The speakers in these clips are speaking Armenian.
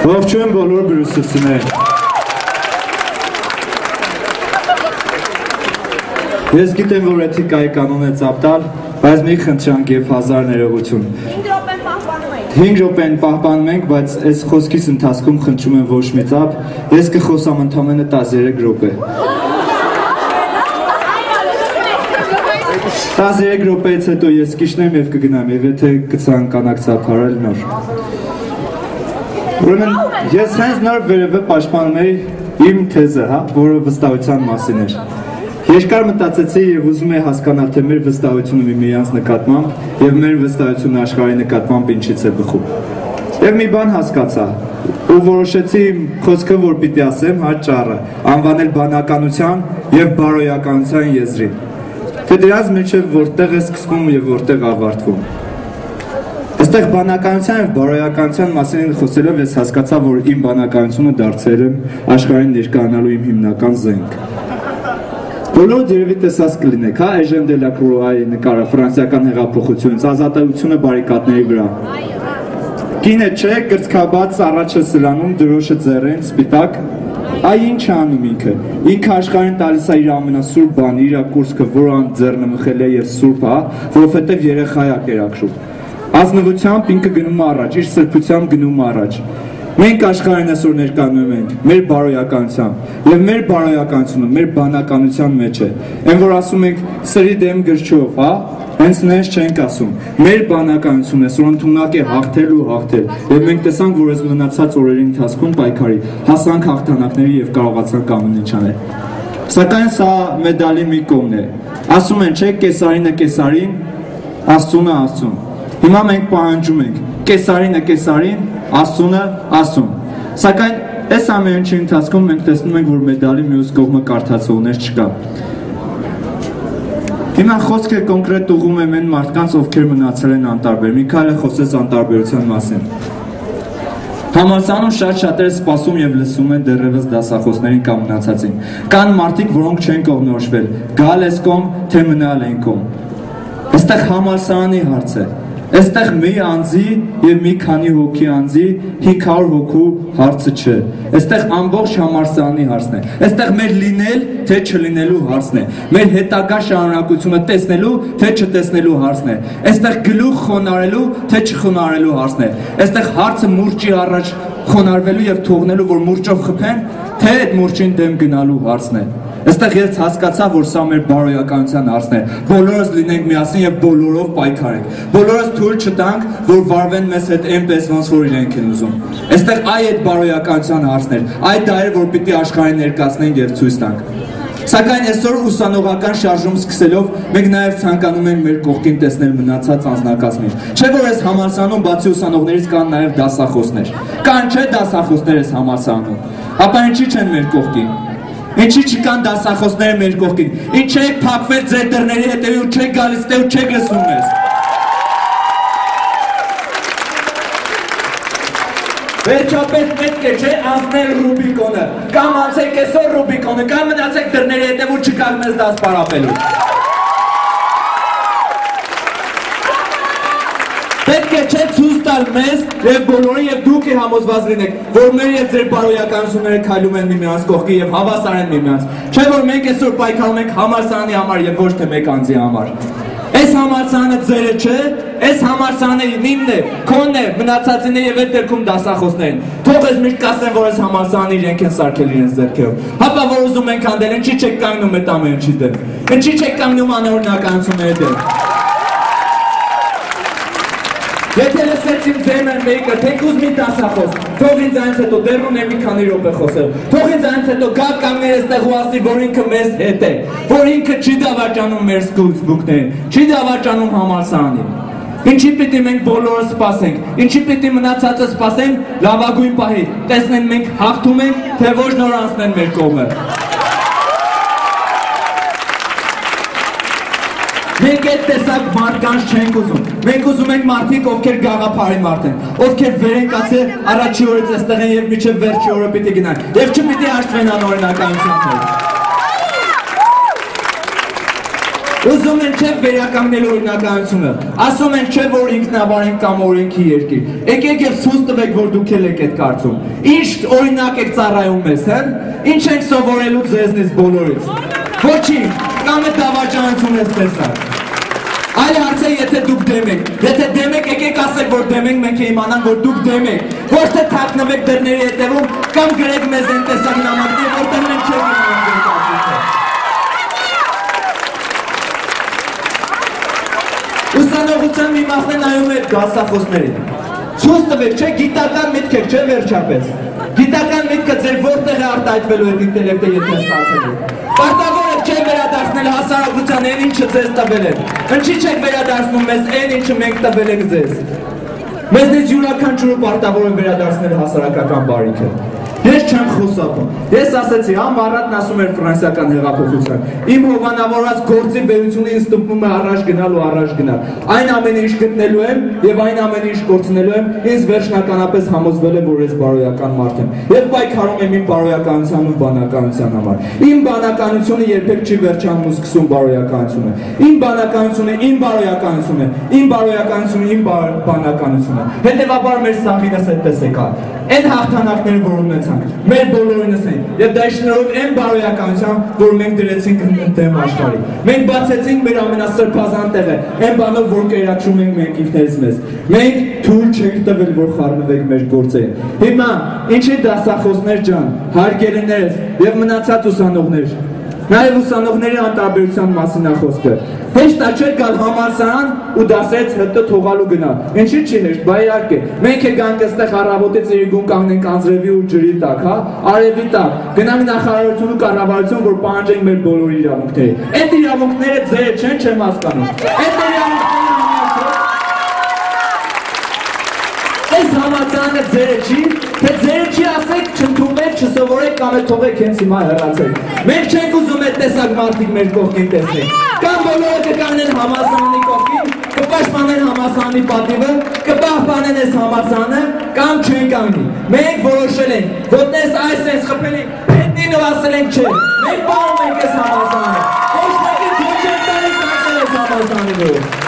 Ողջույն բոլոր բրուսեցիներ։ Ես գիտեմ, որ էթիկայի կանոն է ծապտալ, բայց մի խնդրանք և հազար ներողություն։ 5 րոպեն պահպանում ենք, բայց այս խոսքիս ընթացքում խնդրում եմ ոչ մի ծափ, ես կխոսամ ընդամենը 13 րոպե։ 13 րոպեից հետո ես կիջնեմ և կգնամ, և եթե կցանկանաք ծափարել նոր։ Ուրեմն ես հենց նոր վերևը պաշտպանում էի իմ թեզը, որը վստահության մասին էր։ Երկար մտածեցի և ուզում էի հասկանալ, թե մեր վստահությունը միմյանց նկատմամբ և մեր վստահությունը աշխարհի նկատմամբ ինչից է բխում։ Եվ մի բան հասկացա, ու որոշեցի իմ խոսքը, որ պիտի ասեմ, ճառը, անվանել բանականության և բարոյականության եզրին։ Թե դրանց մեջ որտեղ է սկսվում և որտեղ ավարտվում։ Այստեղ բանականության և բարոյականության մասին խոսելով ես հասկացա, որ իմ բանականությունը դարձել եմ աշխարհին ներկայանալու իմ հիմնական զենք։ Բոլորդ երևի տեսած կլինեք, Էժեն դե լա Կրուայի նկարը ֆրանսիական հեղափոխությունից, ազատությունը բարիկադների վրա։ Կինը չէ, կրծքաբաց առաջը սրանում, դրոշը ձեռին, սպիտակ։ Այ ինչ է անում ինքը։ Ինքը աշխարհին տալիս է իր ամենասուրբ բանը, իր կուրծքը, որը ձեռնը մխել է և սուրբ է, որովհետև երեխա է կերակրում։ Ազնվությամբ ինքը գնում առաջ, իր սրբությամբ գնում առաջ։ Մենք աշխարհին այսօր ներկայանում ենք մեր բարոյականությամբ, և մեր բարոյականությունը մեր բանականության մեջ է։ Այն որ ասում ենք սրի դեմ գրչով, հենց նենց չենք ասում։ Մեր բանականությունը այսօր ընդունակ է հաղթել ու հաղթել, և մենք տեսանք, որ այս մնացած օրերի ընթացքում պայքարի հասանք հաղթանակների և կարողացանք ամեն ինչ անել։ Սակայն սա մեդալի մի կողմն է։ Ասում են, չէ, Կեսարինը Կեսարին, Աստծունը Աստծուն։ Հիմա մենք պահանջում ենք Կեսարինը Կեսարին, Աստծունը Աստծուն։ Սակայն այս ամեն ինչի ընթացքում մենք տեսնում ենք, որ մեդալի մյուս կողմը կարդացողներ չկա։ Հիմա խոսքը կոնկրետ ուղղում եմ այն մարդկանց, ովքեր մնացել են անտարբեր։ Մի քանի խոսեց անտարբերության մասին։ Համալսարանում շատ-շատերը սպասում և լսում են դեռևս դասախոսներին կամ մնացածին։ Կան մարդիկ, որոնք չեն կողմնորոշվել, գալ ես կողմ, թե մնալ են կողմ։ Այստեղ համալսարանի հարց է։ Այստեղ մի անձի և մի քանի հոգի անձի 500 հոգու հարցը չէ։ Այստեղ ամբողջ համալսարանի հարցն է։ Այստեղ մեր լինել, թե չլինելու հարցն է։ Մեր հետագա շարունակությունը տեսնելու, թե չտեսնելու հարցն է։ Այստեղ գլուխ խոնարհելու, թե չխոնարհելու հարցն է։ Այստեղ հարցը մուրճի առաջ խոնարհվելու և թողնելու, որ մուրճով խփեն, թե այդ մուրճին դեմ գնալու հարցն է։ Այստեղ ես հասկացա, որ սա մեր բարոյականության հարցն է։ Բոլորս լինենք միասին և բոլորով պայքարենք։ Բոլորս թույլ չտանք, որ վարվեն մեզ հետ այնպես, ոնց որ իրենք են ուզում։ Այստեղ այդ բարոյականության հարցն էր, այդ դա էր, որ պիտի աշխարհին ներկայացնենք և ցույց տանք։ Սակայն այսօր ուսանողական շարժում սկսելով մենք նաև ցանկանում ենք մեր կողքին տեսնել մնացած անձնակազմին։ Չէ՞ որ այս համալսարանում բացի ուսանողներից կան նաև դասախոսներ։ Կան չէ՞ դասախոսներ այս համալսարանում։ Ապա ինչի՞ չեն մեր կողքին։ Ինչի չկան դասախոսները մեր կողքին։ Ինչ եք փակվել ձեր դռների հետևի ու չեք գալիս ու չեք լսում մեզ։ Վերջապես պետք է չէ անցնել Ռուբիկոնը, կամ անցեք այսօր Ռուբիկոնը, կամ մնացեք դռների հետև ու չկաք մեզ դաս պարապելու։ Պետք է չէ ցույց տալ մեզ և բոլորին և դուք է համոզված լինեք, որ մեր և ձեր բարոյականությունները քայլում են միմյանց կողքի և հավասար են միմյանց։ Չէ որ մենք այսօր պայքարում ենք համալսարանի համար և ոչ թե մեկ անձի համար։ Այս համալսարանը ձերը չէ, այս համալսարանը իմն է, քոնն է, մնացածին է և այդ դեպքում դասախոսներին։ Թող ես միշտ կասեն, որ այս համալսարանը իրենք են սարքել իրենց ձեռքերով։ Հապա որ ուզում ենք հանդել, ինչի չեք կանգնում այդ ամեն ինչի դեմ։ Ինչի չեք կանգնում անօրինականությունների դեմ։ Եթե լսեցիմ ձերն են մեկը, թեկուզ մի դասախոս, թող ինձ այնց հետո դեռ ունեմ մի քանի րոպե խոսել, թող ինձ այնց հետո գա կանգներ այստեղ ու ասի, որ ինքը մեզ հետ է, որ ինքը չի դավաճանում մեր սկզբունքներին, չի դավաճանում համալսարանին։ Ինչի պիտի մենք բոլորը սպասենք, ինչի պիտի մնացածը սպասենք լավագույն պահի, տեսնեն մենք հաղթում ենք, թե ոչ նոր անցնեն մեր կողմը։ Մենք այդ տեսակ մարդկանց չենք ուզում, մենք ուզում ենք մարդիկ, ովքեր գաղափարի մարդ են, ովքեր վեր են կացել առաջի օրից այստեղ են և մինչև վերջի օրը պիտի գնան, և չպիտի հաշտվեն անօրինականությունները։ Ուզում են չէ վերականգնել օրինականությունը, ասում են չէ որ ինքնաբար ենք կամ օրենքի երկիր։ Եկեք եւ ցույց տվեք որ դուք եք այդ կարծում։ Ինչ օրինակ եք ծառայում մեզ, հա՞։ Ինչ ենք սովորելու ձեզնից բոլորից։ Ոչինչ, կամ է դավաճանություն ես տեսակ։ Այլ հարց է եթե դուք դեմ եք։ Եթե դեմ եք, եկեք ասեք որ դեմ եք, մենք իմանանք որ դուք դեմ եք։ Ոչ թե թաքնվեք դռների հետևում կամ գրեք մեզ այն տեսակ նամակներ, որտեղ մենք չենք իմանանք Ուսանողության մի մասն է նայում է դասախոսներին։ Ցույց տվեք, չէ, գիտական միտք եք, չէ, վերջապես։ Գիտական միտքը ձեր որտեղ է արտահայտվելու այդ ինտելեկտը եթե ստացելու։ Պարտավոր եք չէ վերադարձնել հասարակության այն ինչը ձեզ տվել են։ Ինչի՞ չեք վերադարձնում մեզ այն ինչը մենք տվել ենք ձեզ։ Մեզնից յուրաքանչյուրը պարտավոր է վերադարձնել հասարակական բարիքը։ Ես չեմ խոսապում։ Ես ասեցի, հա Մարատն ասում էր ֆրանսիական հեղափոխության։ Իմ հովանավորած գործի վերությունը ինձ տպնում է առաջ գնալ ու առաջ գնալ։ Այն ամենը ինչ գտնելու եմ եւ այն ամենը ինչ կորցնելու եմ, ինձ վերջնականապես համոզվել է, որ ես բարոյական մարդ եմ։ Եվ պայքարում եմ իմ բարոյականության ու բանականության համար։ Իմ բանականությունը երբեք չի վերջանում ու սկսում բարոյականությունը։ Իմ բանականությունը իմ բարոյականությունն է, իմ բարոյականությունը իմ բանականությունն է։ Հետևաբար մեր սաղինս այդպես է կա։ Այն հաղթանակները, որ ունեցանք, մեր բոլորինս են, եւ դա շնորհիվ այն բարոյականության, որ մենք դրեցինք ընդդեմ աշխարհի։ Մենք բացեցինք մեր ամենասրբազան տեղը, այն բանով, որ կերակրում ենք մենք ինքներս մեզ։ Մենք թույլ չենք տվել, որ խառնվեք մեր գործերին։ Հիմա, ինչի դասախոսներ ջան, հարգելիներս եւ մնացած ուսանողներ, նաեւ ուսանողների անտարբերության մասին է խոսքը։ Հեշտ է չէ գալ համալսարան ու դասից հետո թողալու գնալ։ Ինչի՞ չի հեշտ, բա իհարկե։ Մենք եկանք այստեղ առավոտից իրիկուն կանգնենք անձրևի ու ջրի տակ, հա, արևի տակ։ Գնանք նախարարություն ու կառավարություն, որ պահանջենք մեր բոլոր իրավունքները։ Այդ իրավունքները ձեր չեն, չեմ հասկանում։ Այդ իրավունքները այս համալսարանը ձերը չի, թե ձերը չի ասեք, չընդունեք, չսովորեք կամ է թողեք հենց հիմա հեռացեք։ Մենք չենք ուզում այդ տեսակ մարդիկ մեր կողքին տեսնենք։ Կամ բոլորը կկանգնեն համալսարանի կողքին, կպաշտպանեն համալսարանի պատիվը, կպահպանեն այս համալսարանը, կամ չեն կանգնի։ Մենք որոշել ենք, ոտնես այս խփել ենք, հետին ու ասել ենք չէ։ Մենք պահում ենք այս համալսարանը։ Ոչ մեկին թույլ չենք տալիս ասել այս համալսարանի վրա։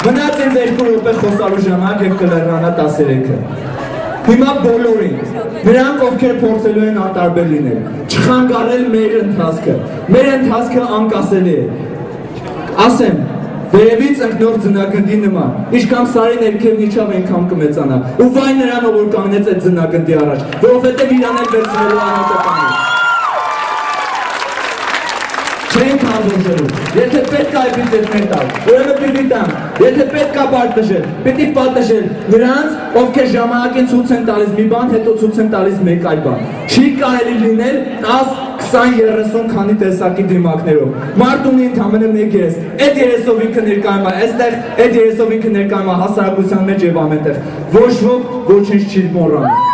Մնաց ինձ 2 րոպե խոսալու ժամանակ եւ կլեռնանա 13-ը։ Հիմա բոլորին, նրանք ովքեր փորձելու են անտարբեր լինել, չխանգարել մեր ընթացքը, մեր ընթացքը անկասելի է։ Ասեմ, վերևից ընկնող ձնագնդի նման, ինչքան սարի ներքևն իջավ այնքան կմեծանա, ու վայ նրանով որ կանգնեց այդ ձնագնդի առաջ, որովհետեւ իրան էլ վերցնելու անհատական է։ Չենք հանդուրժելու, եթե պետք է էպիթետներ տալ, ուրեմն պիտի տան, եթե պետք է պարտժել, պիտի պատժել նրանց, ովքեր ժամանակին ցույց են տալիս մի բան, հետո ցույց են տալիս մեկ այլ բան։ Չի կարելի լինել 10, 20, 30 քանի տեսակի դիմակներով։ Մարդ ունի ընդամենը մեկ երես, այդ երեսով ինքը ներկայում է, այստեղ այդ երեսով ինքը ներկայում է հասարակության մեջ եւ ամենտեղ։ Ոչ ոք ոչինչ չի մոռանում։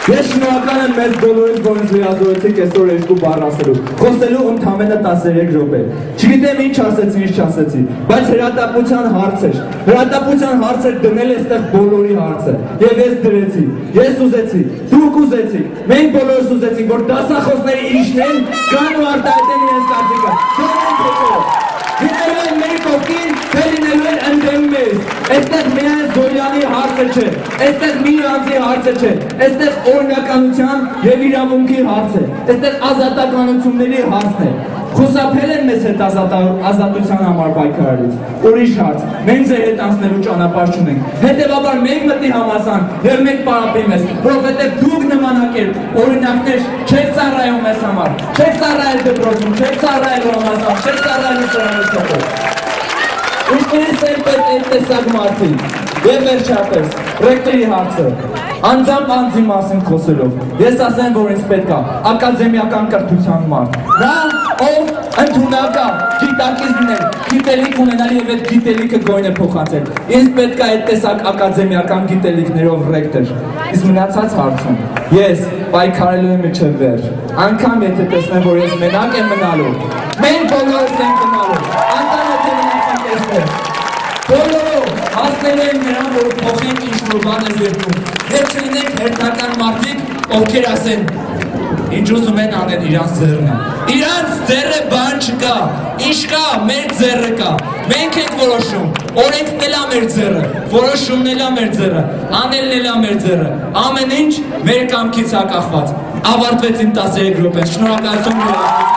Ես շնորհակալ եմ մեզ բոլորից, որ ինձ լիազորեցիք այսօր 2 բառ ասելու, խոսելու ընդամենը 13 րոպե։ Չգիտեմ ինչ ասեցի, ինչ չասեցի, բայց հրատապության հարց էր։ Հրատապության հարց էր դնել այստեղ բոլորի հարցը։ Եվ ես դրեցի, ես ուզեցի, դուք ուզեցիք, մենք բոլորս ուզեցինք, որ դասախոսները իջնեն, գան ու արտահայտեն իրենց կարծիքը։ Լինելու են մեր կողքին, թե լինելու են ընդդեմ մեզ։ Այստեղ միայն Զորյանի հարցը չէ, այստեղ մի անձի հարցը չէ, այստեղ օրինականության եւ իրավունքի հարց է, այստեղ ազատականությունների հարցն է։ Խուսափել են մեզ հետ ազատության համար պայքարելուց։ Ուրիշ հարց, մենք ձեր հետ անցնելու ճանապարհ չունենք։ Հետևաբար մենք մտնի համասան եւ մենք պարապի մեզ, որովհետեւ դուք նմանակերպ օրինակներ չեք ծառայում մեզ համար, չեք ծառայել դպրոցում, չեք ծառայել համասան, չեք ծառայել ուսանողությանը։ Ինչպես են պետք այդ տեսակ մարդիկ։ Եվ վերջապես, ռեկտորի հարցը, անձամբ անձի մասին խոսելով, ես ասեմ, որ ինձ պետք է ակադեմիական կրթության մարդ։ Նա, ով ընդունակա, գիտակից լինել, գիտելիք ունենալ և այդ գիտելիքը գոյն է փոխանցել։ Ինձ պետք է այդ տեսակ ակադեմիական գիտելիքներով ռեկտոր։ Իսկ մնացած հարցում, ես պայքարելու եմ մինչև վերջ։ Անգամ եթե տեսնեմ, որ ես մենակ եմ մնալու, մենք բոլորս ենք մնալու, անտանոթ եմ մնացենք այստեղ։ Բոլորով հասնելու ենք նրան, որ փոխենք ինչ-որ բան է ձեռքում։ Եվ չլինենք հերթական մարդիկ, ովքեր ասեն ինչ ուզում են անեն իրանց ձեռն է։ Իրանց ձեռը բան չկա, ինչ կա, մեր ձեռը կա։ Մենք ենք որոշում, օրենքն էլ է մեր ձեռը, որոշումն էլ է մեր ձեռը, անելն էլ է մեր ձեռը։ Ամեն ինչ մեր կամքից է կախված։ Ավարտվեց իմ 13 րոպեն։ Շնորհակալություն։